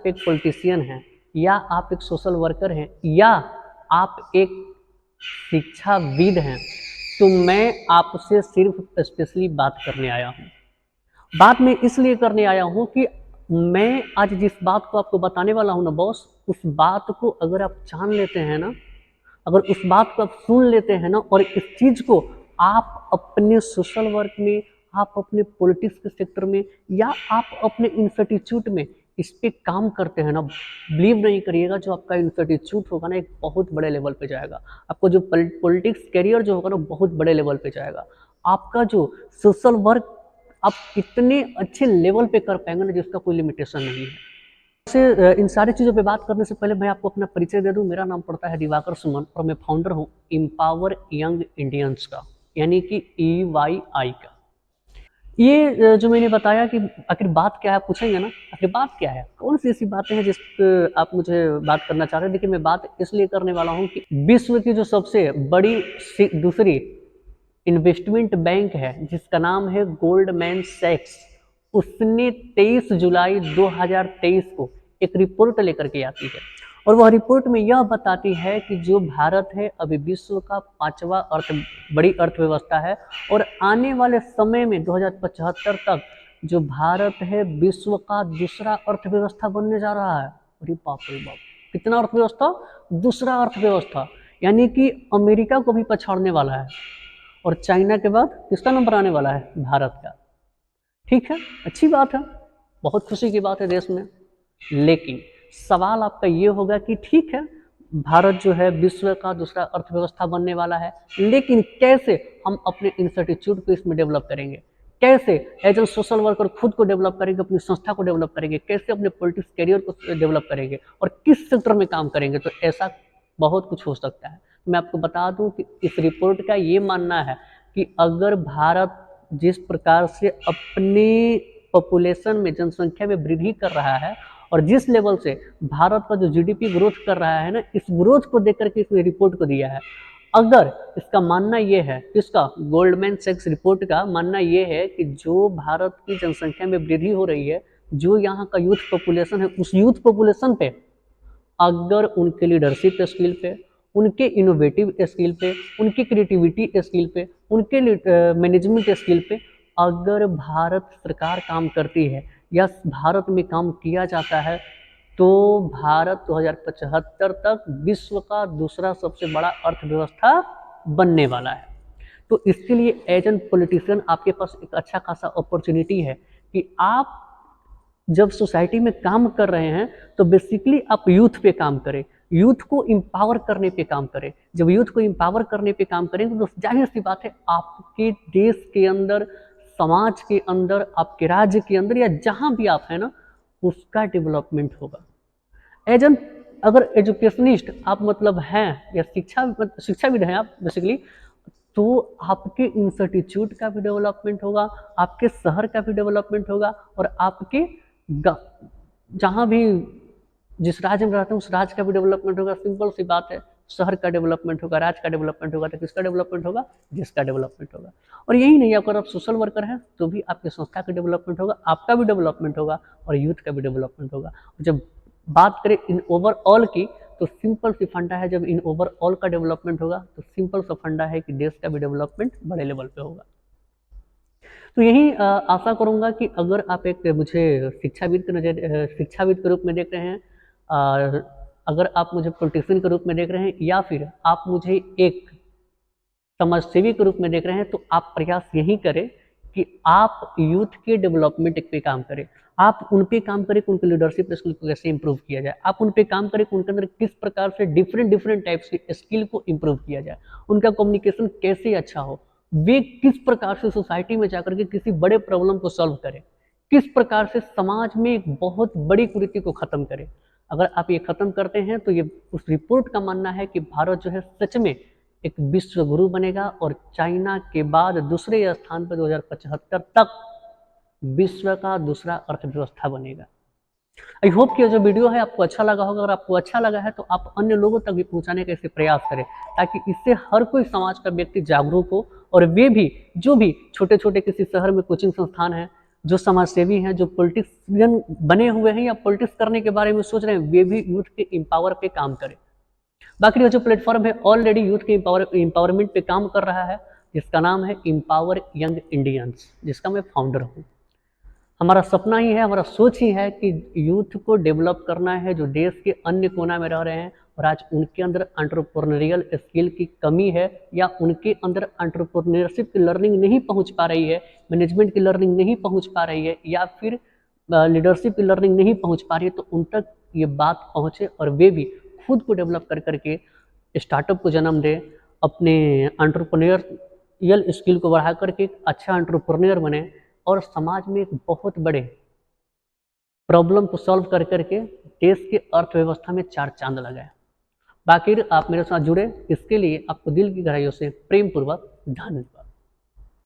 आप एक पॉलिटिशियन हैं, या आप एक सोशल वर्कर हैं, या आप एक शिक्षाविद हैं, तो मैं आपसे सिर्फ स्पेशली बात करने आया हूँ। बात मैं इसलिए करने आया हूँ कि मैं आज जिस बात को आपको बताने वाला हूँ ना बॉस, उस बात को अगर आप जान लेते हैं ना, अगर उस बात को आप सुन लेते हैं ना, और इस चीज़ को आप अपने सोशल वर्क में, आप अपने पॉलिटिक्स के सेक्टर में, या आप अपने इंस्टीट्यूट में इस पे काम करते हैं ना, बिलीव नहीं करिएगा, जो आपका इंस्टीट्यूट होगा ना एक बहुत बड़े लेवल पे जाएगा। आपको जो पॉलिटिक्स करियर जो होगा ना बहुत बड़े लेवल पे जाएगा। आपका जो सोशल वर्क आप इतने अच्छे लेवल पे कर पाएंगे ना जिसका कोई लिमिटेशन नहीं है। से इन सारी चीज़ों पे बात करने से पहले मैं आपको अपना परिचय दे दूं। मेरा नाम पड़ता है दिवाकर सुमन और मैं फाउंडर हूं एम्पावर यंग इंडियंस का, यानी कि EYI का। ये जो मैंने बताया कि आखिर बात क्या है, आप पूछेंगे ना आखिर बात क्या है, कौन सी ऐसी बातें हैं जिस पे आप मुझे बात करना चाह रहे हैं। देखिए, मैं बात इसलिए करने वाला हूँ कि विश्व की जो सबसे बड़ी दूसरी इन्वेस्टमेंट बैंक है जिसका नाम है गोल्डमैन सैक्स, उसने 23 जुलाई 2023 को एक रिपोर्ट लेकर के आती है, और वह रिपोर्ट में यह बताती है कि जो भारत है अभी विश्व का 5वां बड़ी अर्थव्यवस्था है, और आने वाले समय में 2075 तक जो भारत है विश्व का दूसरा अर्थव्यवस्था बनने जा रहा है। अरे बाप रे बाप, कितना अर्थव्यवस्था? दूसरा अर्थव्यवस्था, यानी कि अमेरिका को भी पछाड़ने वाला है, और चाइना के बाद किसका नंबर आने वाला है? भारत का। ठीक है, अच्छी बात है, बहुत खुशी की बात है देश में। लेकिन सवाल आपका ये होगा कि ठीक है, भारत जो है विश्व का दूसरा अर्थव्यवस्था बनने वाला है, लेकिन कैसे हम अपने इंस्टीट्यूट को इसमें डेवलप करेंगे, कैसे एज ए सोशल वर्कर खुद को डेवलप करेंगे, अपनी संस्था को डेवलप करेंगे, कैसे अपने पॉलिटिक्स करियर को डेवलप करेंगे, और किस सेक्टर में काम करेंगे। तो ऐसा बहुत कुछ हो सकता है। मैं आपको बता दूं कि इस रिपोर्ट का ये मानना है कि अगर भारत जिस प्रकार से अपनी पॉपुलेशन में, जनसंख्या में वृद्धि कर रहा है, और जिस लेवल से भारत का जो GDP ग्रोथ कर रहा है ना, इस ग्रोथ को देख करके इसने रिपोर्ट को दिया है। अगर इसका मानना ये है, किसका? गोल्डमैन सैक्स रिपोर्ट का मानना ये है कि जो भारत की जनसंख्या में वृद्धि हो रही है, जो यहाँ का यूथ पॉपुलेशन है, उस यूथ पॉपुलेशन पे अगर उनके लीडरशिप स्किल पे, उनके इनोवेटिव स्किल पे, उनकी क्रिएटिविटी स्किल पे, उनके मैनेजमेंट स्किल पे अगर भारत सरकार काम करती है या भारत में काम किया जाता है, तो भारत 2075 तक विश्व का दूसरा सबसे बड़ा अर्थव्यवस्था बनने वाला है। तो इसके लिए एज एन पॉलिटिशियन आपके पास एक अच्छा खासा अपॉर्चुनिटी है कि आप जब सोसाइटी में काम कर रहे हैं तो बेसिकली आप यूथ पे काम करें, यूथ को एम्पावर करने पे काम करें। जब यूथ को एम्पावर करने पे काम करेंगे तो जाहिर सी बात है आपके देश के अंदर, समाज के अंदर, आपके राज्य के अंदर, या जहां भी आप हैं ना, उसका डेवलपमेंट होगा। एज एन अगर एजुकेशनिस्ट आप मतलब हैं, या शिक्षाविद हैं आप बेसिकली, तो आपके इंस्टीट्यूट का भी डेवलपमेंट होगा, आपके शहर का भी डेवलपमेंट होगा, और आपके जहाँ भी जिस राज्य में रहते हैं उस राज्य का भी डेवलपमेंट होगा। सिंपल सी बात है, शहर का डेवलपमेंट होगा, राज्य का डेवलपमेंट होगा, तो किसका डेवलपमेंट होगा? देश का डेवलपमेंट होगा। और यही नहीं, अगर आप सोशल वर्कर हैं तो भी आपकी संस्था का डेवलपमेंट होगा, आपका भी डेवलपमेंट होगा, और यूथ का भी डेवलपमेंट होगा। जब बात करें इन ओवरऑल की, तो सिंपल सी फंडा है, जब इन ओवरऑल का डेवलपमेंट होगा तो सिंपल सा फंडा है कि देश का भी डेवलपमेंट बड़े लेवल पे होगा। तो यही आशा करूंगा कि अगर आप एक मुझे शिक्षाविद के रूप में देख रहे हैं, अगर आप मुझे पॉलिटिशियन के रूप में देख रहे हैं, या फिर आप मुझे एक समाजसेवी के रूप में देख रहे हैं, तो आप प्रयास यही करें कि आप यूथ के डेवलपमेंट पे काम करें। आप उन पे काम करें कि उनके लीडरशिप स्किल को कैसे इंप्रूव किया जाए, आप उन पे काम करें कि उनके अंदर किस प्रकार से डिफरेंट टाइप्स की स्किल को इंप्रूव किया जाए, उनका कम्युनिकेशन कैसे अच्छा हो, वे किस प्रकार से सोसाइटी में जाकर के किसी बड़े प्रॉब्लम को सॉल्व करें, किस प्रकार से समाज में एक बहुत बड़ी कुरीति को खत्म करें। अगर आप ये खत्म करते हैं तो ये उस रिपोर्ट का मानना है कि भारत जो है सच में एक विश्व गुरु बनेगा, और चाइना के बाद दूसरे स्थान पर 2075 तक विश्व का दूसरा अर्थव्यवस्था बनेगा। आई होप कि जो वीडियो है आपको अच्छा लगा होगा। अगर आपको अच्छा लगा है तो आप अन्य लोगों तक भी पहुंचाने का इसे प्रयास करें, ताकि इससे हर कोई समाज का व्यक्ति जागरूक हो, और वे भी जो भी छोटे छोटे किसी शहर में कोचिंग संस्थान है, जो समाजसेवी हैं, जो पॉलिटिशियन बने हुए हैं या पॉलिटिक्स करने के बारे में सोच रहे हैं, वे भी यूथ के एम्पावर पे काम करें। बाकी ये जो प्लेटफॉर्म है ऑलरेडी यूथ के एम्पावरमेंट पे काम कर रहा है, जिसका नाम है एम्पावर यंग इंडियंस, जिसका मैं फाउंडर हूँ। हमारा सपना ही है, हमारा सोच ही है कि यूथ को डेवलप करना है, जो देश के अन्य कोना में रह रहे हैं और आज उनके अंदर एंटरप्रेन्योरियल स्किल की कमी है, या उनके अंदर एंटरप्रेन्योरशिप की लर्निंग नहीं पहुंच पा रही है, मैनेजमेंट की लर्निंग नहीं पहुंच पा रही है, या फिर लीडरशिप की लर्निंग नहीं पहुंच पा रही है, तो उन तक ये बात पहुंचे और वे भी खुद को डेवलप कर करके स्टार्टअप को जन्म दे, अपने एंटरप्रेन्योरियल स्किल को बढ़ा करके अच्छा एंटरप्रेन्योर बने और समाज में एक बहुत बड़े प्रॉब्लम को सॉल्व कर करके देश की अर्थव्यवस्था में चार चांद लगाए। बाकी आप मेरे साथ जुड़े, इसके लिए आपको दिल की गहराइयों से प्रेम पूर्वक धन्यवाद।